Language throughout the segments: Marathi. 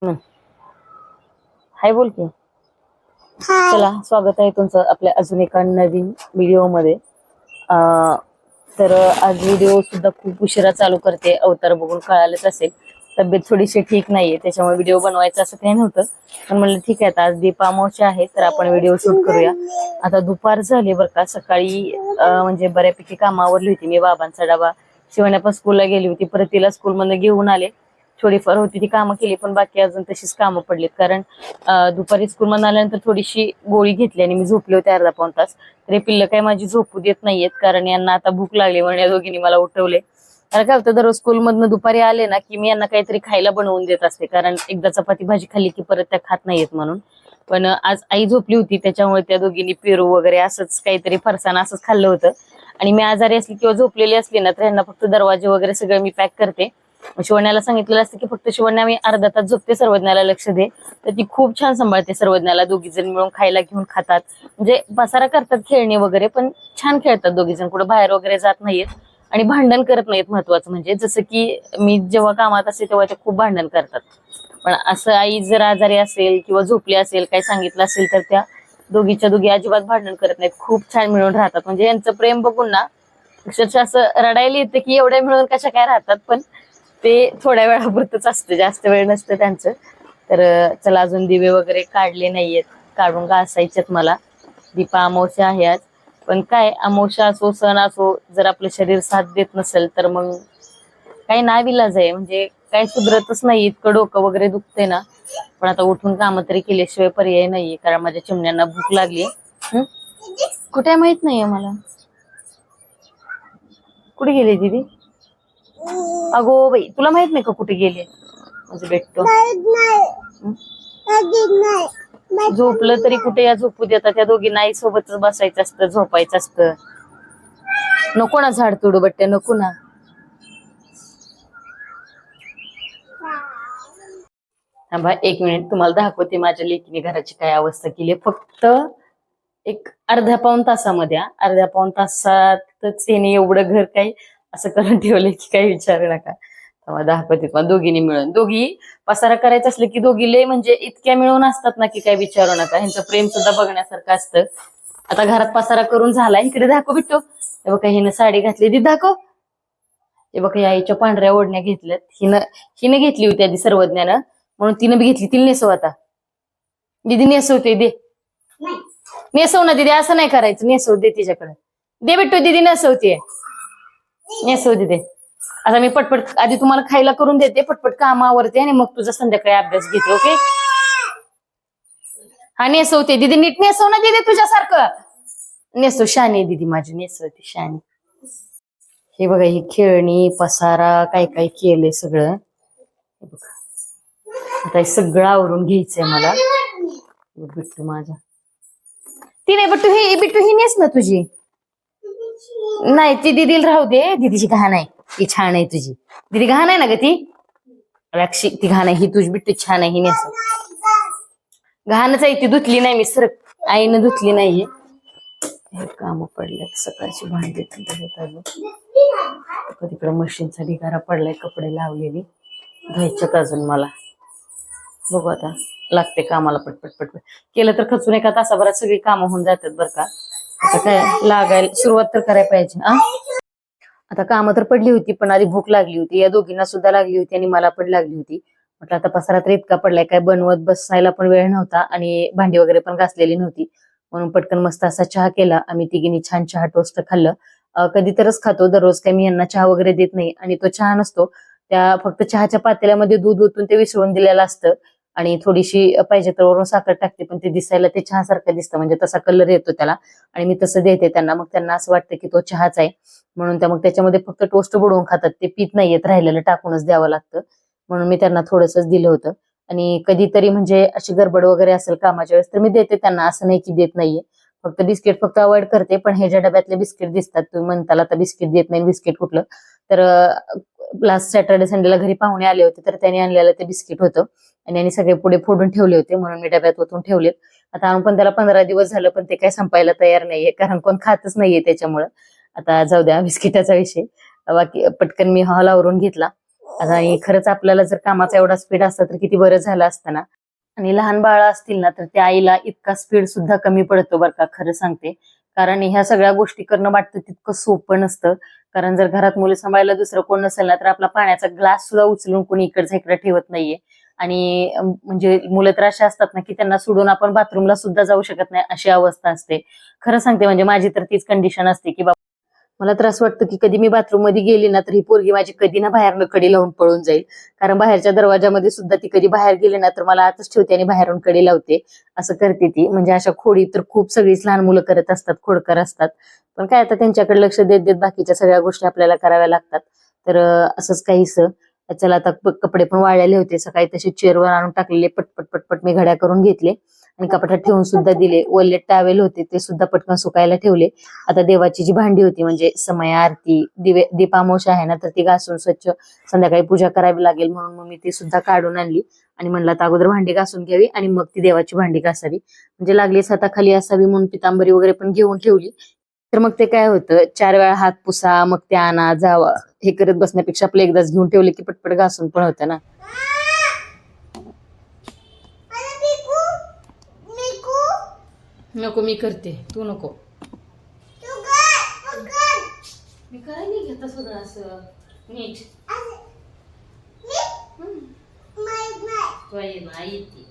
हं. हाय बोल की. चला, स्वागत आहे तुमचं आपल्या अजून एका नवीन व्हिडिओ मध्ये. तर आज व्हिडिओ सुद्धा खूप उशिरा चालू करते. अवतार बघून कळालंच असेल, तब्येत थोडीशी ठीक नाहीये, त्याच्यामुळे व्हिडिओ बनवायचं असं काही नव्हतं. पण म्हणलं ठीक आहे, आता आज दीपामावस्या आहे तर आपण व्हिडिओ शूट करूया. आता दुपार झाली बरं का. सकाळी म्हणजे बऱ्यापैकी कामावरली होती मी. बाबांचा डबा शिवण्या पण स्कूलला गेली होती, परत तिला स्कूलमधून घेऊन आले. थोडीफार होती ती कामं केली, पण बाकी अजून तशीच कामं पडलीत. कारण दुपारी स्कूलमधून आल्यानंतर थोडीशी गोळी घेतली आणि मी झोपले होते अर्धा पाऊण तास. तरी पिल्लं काही माझी झोपू देत नाहीयेत, कारण यांना आता भूक लागली म्हणून या दोघींनी मला उठवले. कारण काय होतं, दररोज स्कूलमधनं दुपारी आले ना की मी यांना काहीतरी खायला बनवून देत असते, कारण एकदा चपाती भाजी खाल्ली की परत त्या खात नाहीयेत म्हणून. पण आज आई झोपली होती, त्याच्यामुळे त्या दोघींनी पेरू वगैरे असंच काहीतरी फरसाण असंच खाल्लं होतं. आणि मी आजारी असली किंवा झोपलेली असली ना तर यांना फक्त दरवाजे वगैरे सगळं मी पॅक करते. शिवण्याला सांगितलेलं असतं की फक्त शिवण्या मी अर्धा तास झोपते, सर्वज्ञाला लक्ष दे. तर ती खूप छान सांभाळते सर्वज्ञाला. दोघी जण मिळून खायला घेऊन खातात, म्हणजे पसारा करतात खेळणी वगैरे, पण छान खेळतात दोघी जण. कुठे बाहेर वगैरे जात नाहीयेत आणि भांडण करत नाहीत. महत्वाचं म्हणजे जसं की मी जेव्हा कामात असते तेव्हा ते खूप भांडण करतात. पण असं आई जर आजारी असेल किंवा झोपली असेल, काही सांगितलं असेल, तर त्या दोघीच्या दोघी अजिबात भांडण करत नाहीत. खूप छान मिळून राहतात. म्हणजे यांचं प्रेम बघून ना अक्षरशः असं रडायला येतं की एवढ्या मिळून कशा काय राहतात. पण ते थोड्या वेळापुरतच असतं, जास्त वेळ नसतं त्यांचं. तर चला, अजून दिवे वगैरे काढले नाहीयेत, काढून घासायचेत मला. दीपा अमावस्या आहे आज. पण काय, अमावस्या असो सण असो, जर आपलं शरीर साथ देत नसेल तर मग काही नाविलाज आहे. म्हणजे काही सुधरतच नाही. इतकं डोकं वगैरे दुखते ना. पण आता उठून कामं तरी केल्याशिवाय पर्याय नाहीये, कारण माझ्या चिमण्यांना भूक लागली. कुठे माहित नाहीये मला. कुठे गेली दीदी? अगो बाई, तुला माहित नाही का कुठे गेले माझं भेटतो? झोपलं तरी कुठे या झोपू देतात. त्या दोघी नाही, सोबतच बसायचं असतं, झोपायचं असतं. नको ना झाड तोडू बट्टे, नको ना. थांबा एक मिनिट, तुम्हाला दाखवते माझ्या लेकीने घराची काय अवस्था केली. फक्त एक अर्ध्या पाऊण तासामध्ये, अर्ध्या पाऊण तासातच त्याने एवढं घर काही असं करून ठेवलंय की काही विचारू नका. तेव्हा दाखवते मला. दोघींनी मिळून, दोघी पसारा करायचं असलं की दोघी लय म्हणजे इतक्या मिळून असतात ना की काही विचारू नका. ह्यांचं प्रेम सुद्धा बघण्यासारखं असतं. आता घरात पसारा करून झाला. इकडे दाखव बिट्टो. हे बघा, हिनं साडी घातली, ती दाखव. हे बघा, या आईच्या पांढऱ्या ओढण्या घेतल्यात. हिनं घेतली होती आधी सर्वज्ञानं, म्हणून तिनं बी घेतली. तिला नेसव आता. दीदी नेसवते, दे. नेसव ना दीदी, असं नाही करायचं. नेसव दे तिच्याकडे. दे बिट्टू, दीदी नेसवते. नेसव दे. आता मी पटपट आधी तुम्हाला खायला करून देते, पटपट काम आवरते आणि मग तुझा संध्याकाळी अभ्यास घेते. ओके? हा, नेसवते दीदी. नीट नेसव ना दीदी, तुझ्यासारखं नेसव. शानी दीदी माझी, नेसवते शानी. हे बघा, ही खेळणी पसारा काय काय केलंय सगळं. हे बघा, आता हे सगळं आवरून घ्यायचंय मला. बिट्टू माझा, ती नाही बिट्टू, ही बिट्टू ही नेस ना तुझी. नाही, ती दीदीला राहू दे. दीदीची घाण आहे, ती छान आहे तुझी. दीदी घाण आहे ना ग ती. राक्षी, ती घाण आहे. ही तुझी बिट्टू छान आहे, ही नेस. घाणच आहे ती, धुतली नाही मी. सरक, आईनं धुतली नाहीये. हे काम पडल्यात सकाळची, भांडी अजून. तिकडे मशीनचा ढिगारा पडलाय, कपडे लावलेली धुवायच्यात अजून मला. बघू आता, लागते कामाला पटपट पटपट. केलं तर खचून एका तासाभरात सगळी कामं होऊन जातात बरं का. आता काय, लागायला सुरुवात तर करायला पाहिजे. आता कामं तर पडली होती, पण आधी भूक लागली होती. या दोघींना सुद्धा लागली होती आणि मला पण लागली होती. म्हटलं आता पसारा तर इतका पडलाय, काय बनवत बसायला पण वेळ नव्हता आणि भांडी वगैरे पण घासलेली नव्हती. म्हणून पटकन मस्त असा चहा केला. आम्ही तिघींनी छान चहा टोस्ट खाल्लं. कधी तरच खातो, दररोज काही मी यांना चहा वगैरे देत नाही. आणि तो चहा नसतो, त्या फक्त चहाच्या पातेल्यामध्ये दूध ओतून ते विसळून दिलेलं असतं आणि थोडीशी पाहिजे तर वरून साखर टाकते, पण ते दिसायला ते चहा सारखं दिसतं, म्हणजे तसा कलर येतो त्याला. आणि मी तसं देते त्यांना. मग त्यांना असं वाटतं की तो चहाच आहे, म्हणून त्या मग त्याच्यामध्ये फक्त टोस्ट बुडवून खातात. ते पीत नाहीयेत, राहिलेलं टाकूनच द्यावं लागतं. म्हणून मी त्यांना थोडंसंच दिलं होतं. आणि कधीतरी म्हणजे अशी गडबड वगैरे असेल कामाच्या वेळेस तर मी देते त्यांना, असं नाही की देत नाहीये. फक्त बिस्किट फक्त अवॉइड करते. पण हे ज्या डब्यातले बिस्किट दिसतात, तुम्ही म्हणताल आता बिस्किट देत नाही, बिस्किट कुठलं. तर लास्ट सॅटर्डे संडेला घरी पाहुणे आले होते, तर त्यांनी आणलेलं ते बिस्किट होतं आणि यांनी सगळे पुढे फोडून ठेवले होते, म्हणून मी डब्यात ओतून ठेवलेत. आता आणून पण त्याला 15 दिवस झालं, पण ते काही संपायला तयार नाहीये, कारण कोण खातच नाहीये त्याच्यामुळं. आता जाऊ द्या बिस्किटाचा विषय. बाकी पटकन मी हॉल आवरून घेतला. आणि खरंच आपल्याला जर कामाचा एवढा स्पीड असता तर किती बरं झालं असतं ना. आणि लहान बाळ असतील ना तर त्या आईला इतका स्पीड सुद्धा कमी पडतो बरं का, खरं सांगते. कारण ह्या सगळ्या गोष्टी करणं वाटतं तितकं सोपं नसतं. कारण जर घरात मुलं सांभाळायला दुसरं कोण नसेल ना तर आपला पाण्याचा ग्लास सुद्धा उचलून कोणी इकडचा इकडे ठेवत नाहीये. आणि म्हणजे मुलं तर अशी असतात ना की त्यांना सोडून आपण बाथरूमला सुद्धा जाऊ शकत नाही अशी अवस्था असते. खरं सांगते, म्हणजे माझी तर तीच कंडिशन असते की मला तर असं वाटतं की कधी मी बाथरूम मध्ये गेली ना तर ही पोरगी माझी कधी ना बाहेरनं कडी लावून पळून जाईल. कारण बाहेरच्या दरवाजामध्ये सुद्धा ती कधी बाहेर गेली ना तर मला आतच ठेवते आणि बाहेरून कडी लावते. असं करते ती. म्हणजे अशा खोडी तर खूप सगळीच लहान मुलं करत असतात, खोडकर असतात. पण काय आता त्यांच्याकडे लक्ष देत देत बाकीच्या सगळ्या गोष्टी आपल्याला कराव्या लागतात. तर असंच काहीसं. चला आता कपडे पण वाळलेले होते सकाळी, तसे चेअरवर आणून टाकलेले, पटपट पटपट मी घड्या करून घेतले आणि कपाटात ठेवून सुद्धा दिले. ओले टॅवेल होते ते सुद्धा पटकन सुकायला ठेवले. आता देवाची जी भांडी होती म्हणजे समय आरती दीपामावस्या आहे ना तर ती घासून स्वच्छ संध्याकाळी पूजा करावी लागेल, म्हणून मग मी ती सुद्धा काढून आणली. आणि म्हणलं आता अगोदर भांडी घासून घ्यावी आणि मग ती देवाची भांडी घासावी, म्हणजे लागलीच हाताखाली असावी म्हणून पितांबरी वगैरे पण घेऊन ठेवली. तर मग ते काय होतं, 4 वेळा हात पुसा मग ते आणा जावा हे करत बसण्यापेक्षा आपलं एकदाच घेऊन ठेवले की पटपट घासून पण होतं ना. नको, मी करते, तू नको. मी करायला घेत सगळं असं नीट. आई ती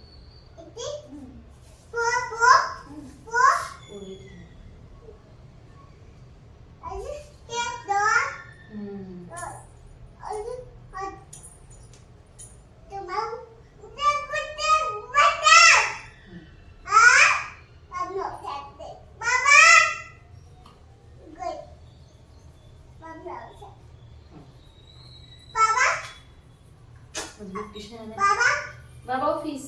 बाबा ऑफिस.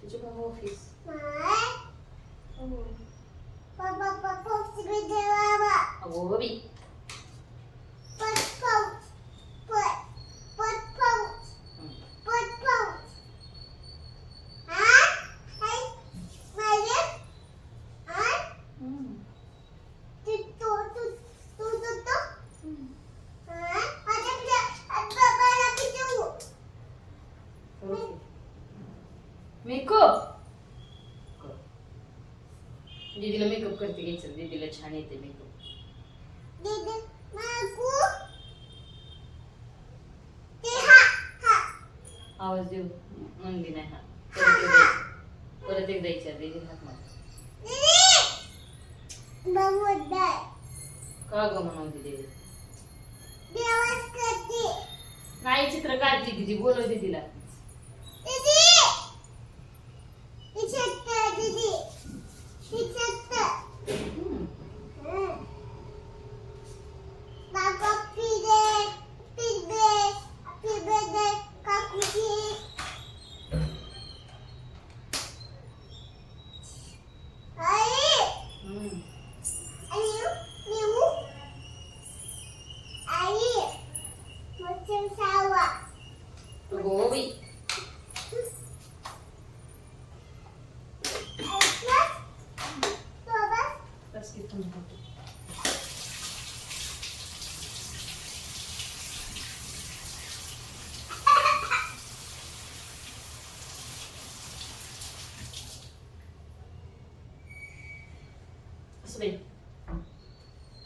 तुझे बाबा ऑफिस. अगो बी मेकअप. दीदीला मेकअप करते घ्यायचं, दीदीला छान येते मेकअप. आवाज देऊ म्हणली नाही. हा परत एकदा विचार दीदी हात मार. का ग म्हणून दीदी नाही चित्र काढते दीदी, बोलवते तिला.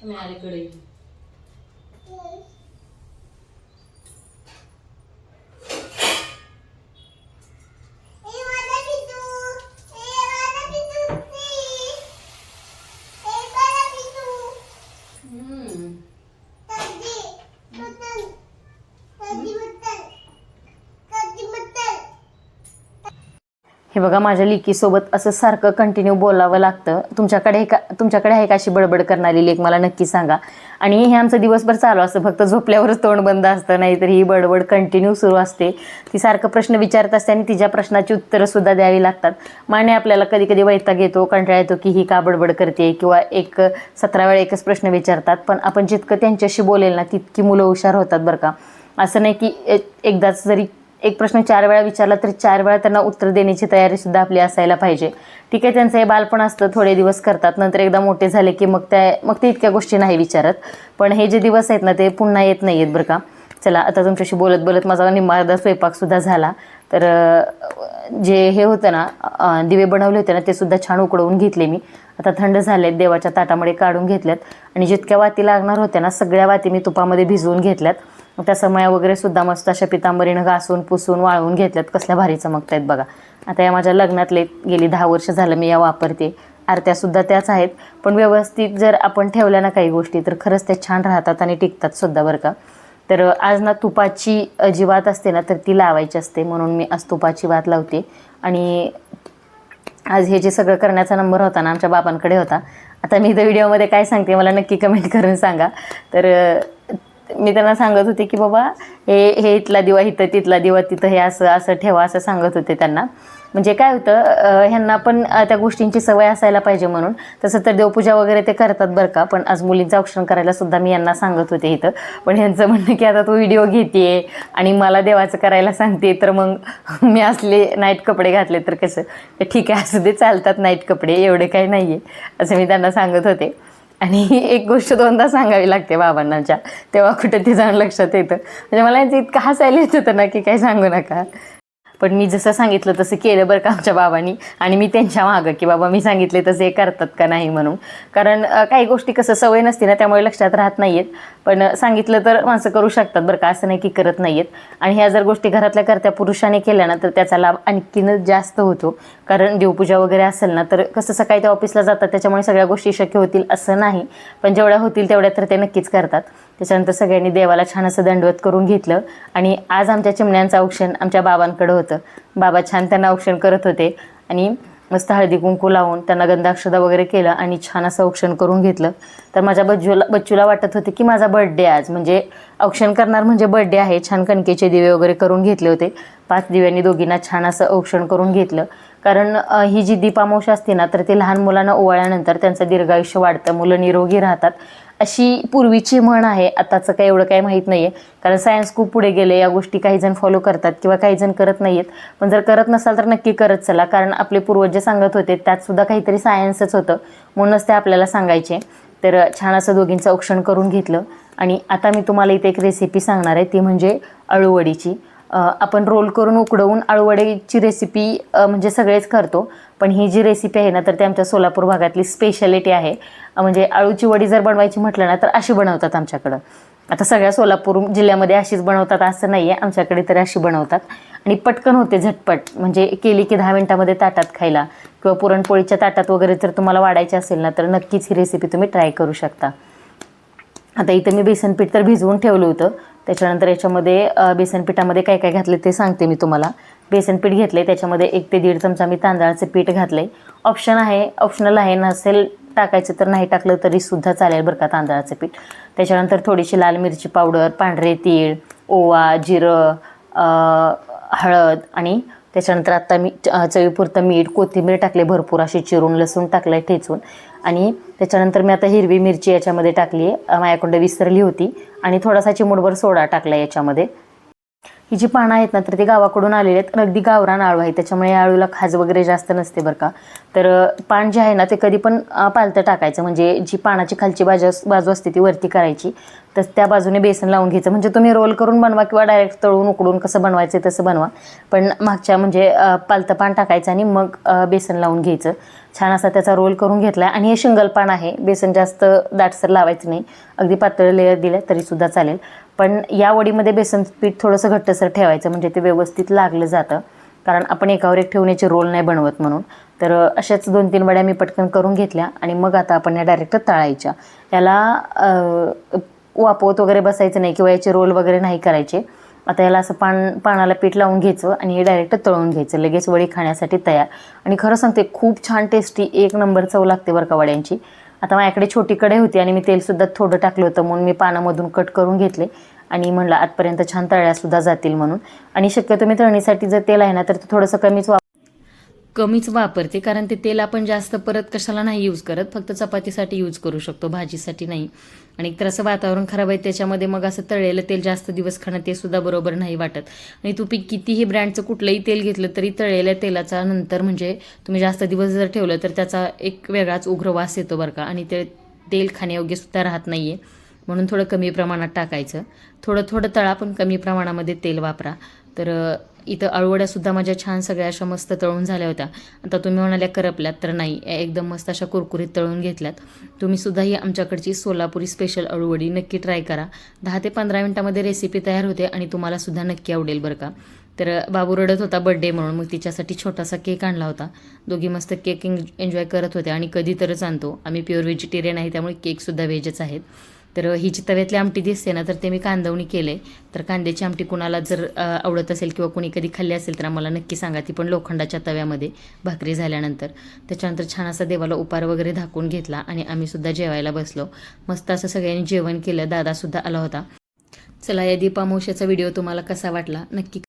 तुम्ही अलीकडे हे बघा, माझ्या लेकीसोबत असं सारखं कंटिन्यू बोलावं लागतं. तुमच्याकडे आहे का अशी बडबड करणारी लेक, मला नक्की सांगा. आणि हे आमचं दिवसभर चालू असतं, फक्त झोपल्यावरच तोंड बंद असतं, नाहीतर ही बडबड कंटिन्यू सुरू असते. ती सारखं प्रश्न विचारत असते आणि तिच्या प्रश्नाची उत्तरं सुद्धा द्यावी लागतात. माने आपल्याला कधी कधी वैताग येतो, कंटाळा येतो की ही का बडबड करते, किंवा 17 वेळा एकच प्रश्न विचारतात. पण आपण जितकं त्यांच्याशी बोलेल ना तितकी मुलं हुशार होतात बरं का. असं नाही की एकदाच जरी एक प्रश्न 4 वेळा विचारला तरी 4 वेळा त्यांना उत्तर देण्याची तयारी सुद्धा आपली असायला पाहिजे. ठीक आहे, त्यांचं हे बालपण असतं, थोडे दिवस करतात, नंतर एकदा मोठे झाले की मग ते इतक्या गोष्टी नाही विचारत. पण हे जे दिवस आहेत ना ते पुन्हा येत नाही आहेत बरं का. चला, आता तुमच्याशी बोलत बोलत माझा निम्मा अर्धा स्वयंपाकसुद्धा झाला. तर जे हे होतं ना, दिवे बनवले होते ना ते सुद्धा छान उकडवून घेतले मी. आता थंड झालेत, देवाच्या ताटामध्ये काढून घेतल्यात आणि जितक्या वाती लागणार होत्या ना सगळ्या वाती मी तुपामध्ये भिजवून घेतल्यात. त्या समया वगैरे सुद्धा मस्त अशा पितांबरीनं घासून पुसून वाळवून घेतल्यात. कसल्या भारी चमकत आहेत बघा. आता या माझ्या लग्नातले गेली 10 वर्ष झालं मी या वापरते. आरत्यासुद्धा त्याच आहेत, पण व्यवस्थित जर आपण ठेवल्या ना काही गोष्टी तर खरंच त्या छान राहतात आणि टिकतात सुद्धा बरं का. तर आज ना तुपाची जी वात असते ना तर ती लावायची असते, म्हणून मी आज तुपाची वात लावते. आणि आज हे जे सगळं करण्याचा नंबर होता ना आमच्या बाबांकडे होता. आता मी इथं व्हिडिओमध्ये काय सांगते मला नक्की कमेंट करून सांगा. तर मी त्यांना सांगत होते की बाबा हे इथला दिवा इथं, तिथला दिवा तिथं, हे असं असं ठेवा असं सांगत होते त्यांना. म्हणजे काय होतं, ह्यांना पण त्या गोष्टींची सवय असायला पाहिजे म्हणून. तसं तर देवपूजा वगैरे ते करतात बरं का, पण आज मुलींचं औक्षण करायला सुद्धा मी यांना सांगत होते इथं. पण ह्यांचं म्हणणं की आता तू व्हिडिओ घेते आणि मला देवाचं करायला सांगते, तर मग मी असले नाईट कपडे घातले तर कसं. ठीक आहे, असं ते चालतात नाईट कपडे, एवढे काही नाही आहे असं मी त्यांना सांगत होते. आणि एक गोष्ट 2दा सांगावी लागते बाबांनाच्या, तेव्हा कुठं ते जाऊन लक्षात येतं. म्हणजे मला यांचं इतकं हसायला येत होतं ना की काही सांगू नका. पण मी जसं सांगितलं तसं केलं बरं का आमच्या बाबांनी. आणि मी त्यांच्या मागं की बाबा मी सांगितले तसे करतात का नाही म्हणून. कारण काही गोष्टी कसं सवय नसते ना त्यामुळे लक्षात राहत नाही आहेत. पण सांगितलं तर माणसं करू शकतात बरं का, असं नाही की करत नाही आहेत. आणि ह्या जर गोष्टी घरातल्या करत्या पुरुषाने केल्या ना तर त्याचा लाभ आणखीनच जास्त होतो. कारण देवपूजा वगैरे असेल ना तर कसं सकाळी ते ऑफिसला जातात त्याच्यामुळे सगळ्या गोष्टी शक्य होतील असं नाही, पण जेवढ्या होतील तेवढ्या तर ते नक्कीच करतात. त्याच्यानंतर सगळ्यांनी देवाला छान असं दंडवत करून घेतलं. आणि आज आमच्या चिमण्यांचं औक्षण आमच्या बाबांकडं होतं. बाबा छान त्यांना औक्षण करत होते आणि मस्त हळदी कुंकू लावून त्यांना गंधाक्षदा वगैरे केलं आणि छान असं औक्षण करून घेतलं. तर माझ्या बच्चूला वाटत होते की माझा बर्थडे आज, म्हणजे औक्षण करणार म्हणजे बर्थडे आहे. छान कणकेचे दिवे वगैरे करून घेतले होते. 5 दिव्यांनी दोघींना छान असं औक्षण करून घेतलं. कारण ही जी दीपामावशी असते ना तर ते लहान मुलांना ओवाळल्यानंतर त्यांचं दीर्घायुष्य वाढतं, मुलं निरोगी राहतात, अशी पूर्वीची म्हण आहे. आताचं काही एवढं काही माहीत नाही आहे, कारण सायन्स खूप पुढे गेले. या गोष्टी काही जण फॉलो करतात किंवा काही जण करत नाही आहेत. पण जर करत नसाल तर नक्की करत चला, कारण आपले पूर्वज जे सांगत होते त्यातसुद्धा काहीतरी सायन्सच होतं, म्हणूनच ते आपल्याला सांगायचे. तर छान असं दोघींचं औक्षण करून घेतलं. आणि आता मी तुम्हाला इथे एक रेसिपी सांगणार आहे, ती म्हणजे अळूवडीची. आपण रोल करून उकडवून अळूवडीची रेसिपी म्हणजे सगळेच करतो, पण ही जी रेसिपी आहे ना तर ती आमच्या सोलापूर भागातली स्पेशालिटी आहे. म्हणजे अळूची वडी जर बनवायची म्हटलं ना तर अशी बनवतात आमच्याकडं. आता सगळ्या सोलापूर जिल्ह्यामध्ये अशीच बनवतात असं नाही आहे, आमच्याकडे तरी अशी बनवतात. आणि पटकन होते, झटपट, म्हणजे केली की 10 मिनटामध्ये ताटात खायला. किंवा पुरणपोळीच्या ताटात वगैरे जर तुम्हाला वाढायची असेल ना तर नक्कीच ही रेसिपी तुम्ही ट्राय करू शकता. आता इथं मी बेसन पीठ तर भिजवून ठेवलं होतं. त्याच्यानंतर याच्यामध्ये बेसन पिठामध्ये काय काय घातले ते सांगते मी तुम्हाला. बेसन पीठ घेतले, त्याच्यामध्ये 1 ते 1.5 चमचा मी तांदळाचं पीठ घातले. ऑप्शनल आहे, नसेल टाकायचं तर नाही टाकलं तरीसुद्धा चालेल बरं का तांदळाचं पीठ. त्याच्यानंतर थोडीशी लाल मिरची पावडर, पांढरे तीळ, ओवा, जिरं, हळद आणि त्याच्यानंतर आत्ता मी चवीपुरतं मीठ, कोथिंबीर टाकले भरपूर अशी चिरून, लसूण टाकलं आहे ठेचून. आणि त्याच्यानंतर मी आता हिरवी मिरची याच्यामध्ये टाकली आहे, माझ्याकडं विसरली होती. आणि थोडासा चिमूटभर सोडा टाकला आहे याच्यामध्ये. ही जी पानं आहेत ना तर ती गावाकडून आलेली आहेत, अगदी गावरान आळू आहे, त्याच्यामुळे या आळूला खाज वगैरे जास्त नसते बरं का. तर पान जे आहे ना ते कधी पण पालतं टाकायचं, म्हणजे जी पानाची खालची बाजू असते ती वरती करायची. तर त्या बाजूने बेसन लावून घ्यायचं. म्हणजे तुम्ही रोल करून बनवा किंवा डायरेक्ट तळून उकडून कसं बनवायचं तसं बनवा, पण मागच्या म्हणजे पालतं पान टाकायचं आणि मग बेसन लावून घ्यायचं. छान असा त्याचा रोल करून घेतला. आणि हे शिंगल पान आहे, बेसन जास्त दाटसर लावायचं नाही, अगदी पातळ लेयर दिलं तरीसुद्धा चालेल. पण या वडीमध्ये बेसन पीठ थोडंसं घट्टसर ठेवायचं, म्हणजे ते व्यवस्थित लागलं जातं, कारण आपण एकावर एक ठेवण्याचे रोल नाही बनवत म्हणून. तर अशाच 2-3 वड्या मी पटकन करून घेतल्या. आणि मग आता आपण या डायरेक्ट तळायच्या. याला वापवत वगैरे बसायचं नाही किंवा याचे रोल वगैरे नाही करायचे. आता याला असं पानाला पीठ लावून घ्यायचं आणि हे डायरेक्ट तळून घ्यायचं, लगेच वडी खाण्यासाठी तयार. आणि खरं सांगते खूप छान टेस्टी 1 नंबर चव लागते बरं का वड्यांची. आता माझ्याकडे छोटी कढई होती आणि मी तेलसुद्धा थोडं टाकलं होतं, म्हणून मी पानामधून कट करून घेतले. आणि म्हणलं आतपर्यंत छान तळल्यासुद्धा जातील म्हणून. आणि शक्यतो मी तळणीसाठी जर तेल आहे ना तर ते थोडंसं कमीच कमीच वापरते, कारण ते तेल आपण जास्त परत कशाला नाही यूज करत, फक्त चपातीसाठी यूज करू शकतो, भाजीसाठी नाही. आणि एकतर असं वातावरण खराब आहे त्याच्यामध्ये मग असं तळलेलं तेल जास्त दिवस खाणं ते सुद्धा बरोबर नाही वाटत. आणि तुम्ही कितीही ब्रँडचं कुठलंही तेल घेतलं तरी तळलेल्या तेलाचा नंतर म्हणजे तुम्ही जास्त दिवस जर ठेवलं तर त्याचा एक वेगळाच उग्र वास येतो बरं का. आणि ते तेल खाण्यायोग्य सुद्धा राहत नाही आहे. म्हणून थोडं कमी प्रमाणात टाकायचं. थोडं थोडं तळा पण कमी प्रमाणामध्ये तेल वापरा. तर इथं अळूवड्यासुद्धा माझ्या छान सगळ्या अशा मस्त तळून झाल्या होत्या. आता तुम्ही म्हणाल्या करपल्यात, तर नाही, एकदम मस्त अशा कुरकुरीत तळून घेतल्यात. तुम्हीसुद्धा ही आमच्याकडची सोलापुरी स्पेशल अळूवडी नक्की ट्राय करा. 10 ते 15 मिनटामध्ये रेसिपी तयार होते आणि तुम्हालासुद्धा नक्की आवडेल बरं का. तर बाबू रडत होता बड्डे म्हणून, मग तिच्यासाठी छोटासा केक आणला होता. दोघी मस्त केक एन्जॉय करत होत्या. आणि कधी तरच आणतो आम्ही, प्युअर व्हेजिटेरियन आहे त्यामुळे केकसुद्धा व्हेजच आहेत. तर ही जी तव्यातली आमटी दिसते ना, तर ते मी कांदवणी केले. तर कांद्याची आमटी कुणाला जर आवडत असेल किंवा कोणी कधी खाल्ली असेल तर आम्हाला नक्की सांगा. ती पण लोखंडाच्या तव्यामध्ये भाकरी झाल्यानंतर. त्याच्यानंतर छान असा देवाला उपार वगैरे झाकून घेतला आणि आम्हीसुद्धा जेवायला बसलो. मस्त असं सगळ्यांनी जेवण केलं. दादासुद्धा आला होता. चला, या दीपामावश्याचा व्हिडिओ तुम्हाला कसा वाटला नक्की